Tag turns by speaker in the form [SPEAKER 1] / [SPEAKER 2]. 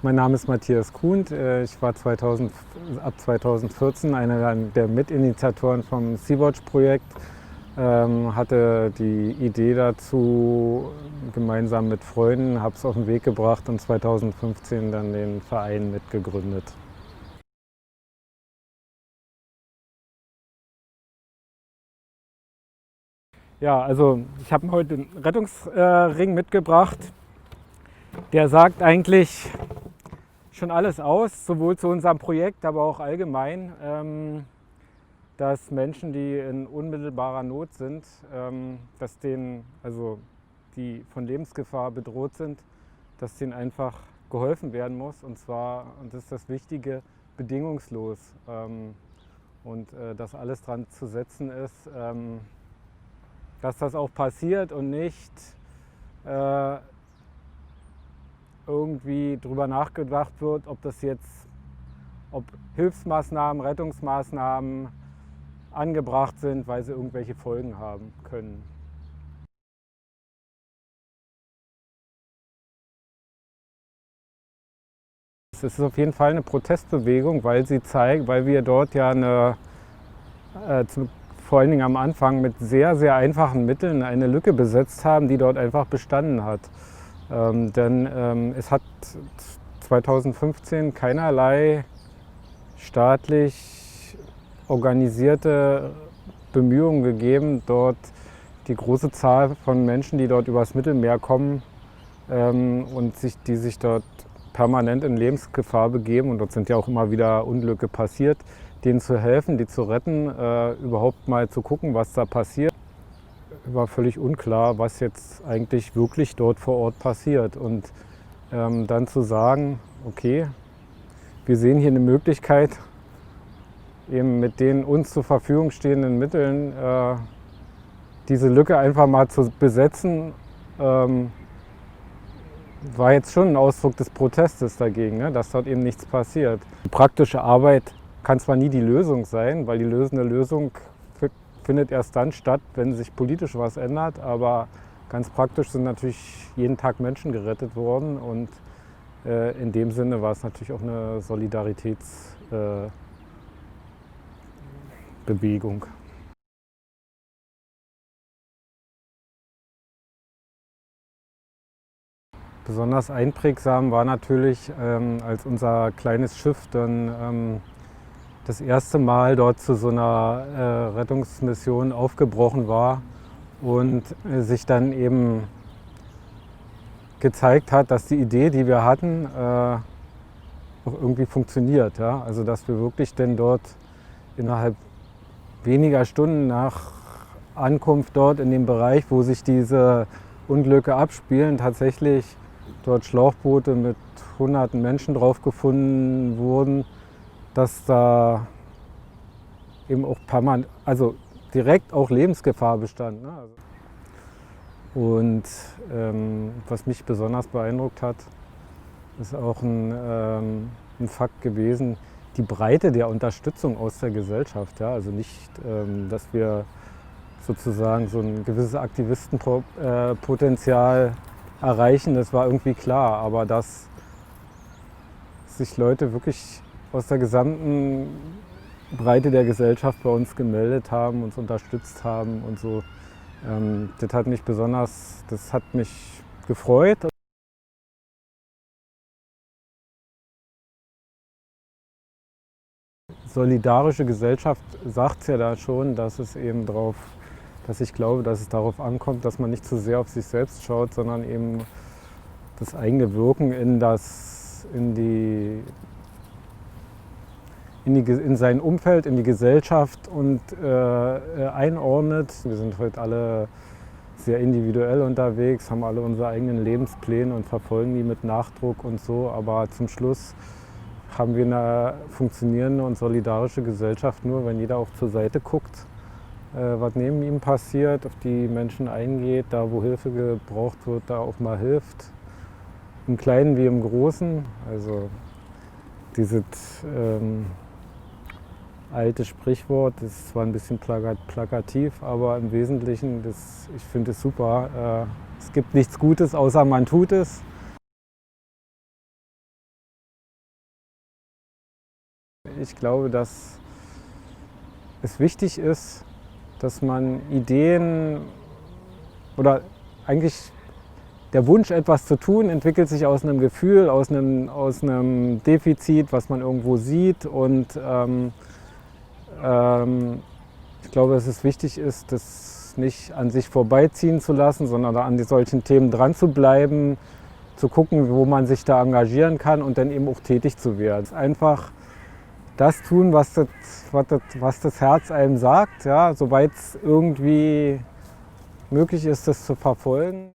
[SPEAKER 1] Mein Name ist Matthias Kuhnt. Ich war ab 2014 einer der Mitinitiatoren vom Sea-Watch-Projekt, hatte die Idee dazu gemeinsam mit Freunden, habe es auf den Weg gebracht und 2015 dann den Verein mitgegründet. Ja, also ich habe heute einen Rettungsring mitgebracht. Der sagt eigentlich schon alles aus, sowohl zu unserem Projekt, aber auch allgemein, dass Menschen, die in unmittelbarer Not sind, dass denen, also die von Lebensgefahr bedroht sind, dass denen einfach geholfen werden muss. Und zwar, und das ist das Wichtige, bedingungslos. Und dass alles dran zu setzen ist, dass das auch passiert und nicht irgendwie drüber nachgedacht wird, ob Hilfsmaßnahmen, Rettungsmaßnahmen angebracht sind, weil sie irgendwelche Folgen haben können. Es ist auf jeden Fall eine Protestbewegung, weil wir dort ja vor allen Dingen am Anfang mit sehr, sehr einfachen Mitteln eine Lücke besetzt haben, die dort einfach bestanden hat. Denn es hat 2015 keinerlei staatlich organisierte Bemühungen gegeben, dort die große Zahl von Menschen, die dort übers Mittelmeer kommen die sich dort permanent in Lebensgefahr begeben, und dort sind ja auch immer wieder Unglücke passiert, denen zu helfen, die zu retten, überhaupt mal zu gucken, was da passiert. War völlig unklar, was jetzt eigentlich wirklich dort vor Ort passiert. Und dann zu sagen, okay, wir sehen hier eine Möglichkeit, eben mit den uns zur Verfügung stehenden Mitteln diese Lücke einfach mal zu besetzen, war jetzt schon ein Ausdruck des Protestes dagegen, ne, dass dort eben nichts passiert. Die praktische Arbeit kann zwar nie die Lösung sein, weil die Lösung findet erst dann statt, wenn sich politisch was ändert, aber ganz praktisch sind natürlich jeden Tag Menschen gerettet worden, und in dem Sinne war es natürlich auch eine Solidaritätsbewegung. Besonders einprägsam war natürlich, als unser kleines Schiff dann das erste Mal dort zu so einer Rettungsmission aufgebrochen war und sich dann eben gezeigt hat, dass die Idee, die wir hatten, auch irgendwie funktioniert. Ja? Also dass wir wirklich denn dort innerhalb weniger Stunden nach Ankunft dort in dem Bereich, wo sich diese Unglücke abspielen, tatsächlich dort Schlauchboote mit hunderten Menschen drauf gefunden wurden, dass da eben auch permanent, also direkt auch Lebensgefahr bestand. Ne? Und was mich besonders beeindruckt hat, ist auch ein Fakt gewesen, die Breite der Unterstützung aus der Gesellschaft. Ja? Also nicht, dass wir sozusagen so ein gewisses Aktivistenpotenzial erreichen, das war irgendwie klar, aber dass sich Leute wirklich aus der gesamten Breite der Gesellschaft bei uns gemeldet haben, uns unterstützt haben und so, das hat mich gefreut. Solidarische Gesellschaft sagt es ja da schon, dass ich glaube, dass es darauf ankommt, dass man nicht zu sehr auf sich selbst schaut, sondern eben das eigene Wirken in sein Umfeld, in die Gesellschaft und einordnet. Wir sind heute alle sehr individuell unterwegs, haben alle unsere eigenen Lebenspläne und verfolgen die mit Nachdruck und so, aber zum Schluss haben wir eine funktionierende und solidarische Gesellschaft nur, wenn jeder auch zur Seite guckt, was neben ihm passiert, auf die Menschen eingeht, da wo Hilfe gebraucht wird, da auch mal hilft. Im Kleinen wie im Großen. Also dieses alte Sprichwort, das ist zwar ein bisschen plakativ, aber im Wesentlichen, ich finde es super. Es gibt nichts Gutes, außer man tut es. Ich glaube, dass es wichtig ist, dass man Ideen oder eigentlich der Wunsch, etwas zu tun, entwickelt sich aus einem Gefühl, aus einem Defizit, was man irgendwo sieht. Und ich glaube, dass es wichtig ist, das nicht an sich vorbeiziehen zu lassen, sondern an solchen Themen dran zu bleiben, zu gucken, wo man sich da engagieren kann und dann eben auch tätig zu werden. Einfach das tun, was das Herz einem sagt, ja, soweit es irgendwie möglich ist, das zu verfolgen.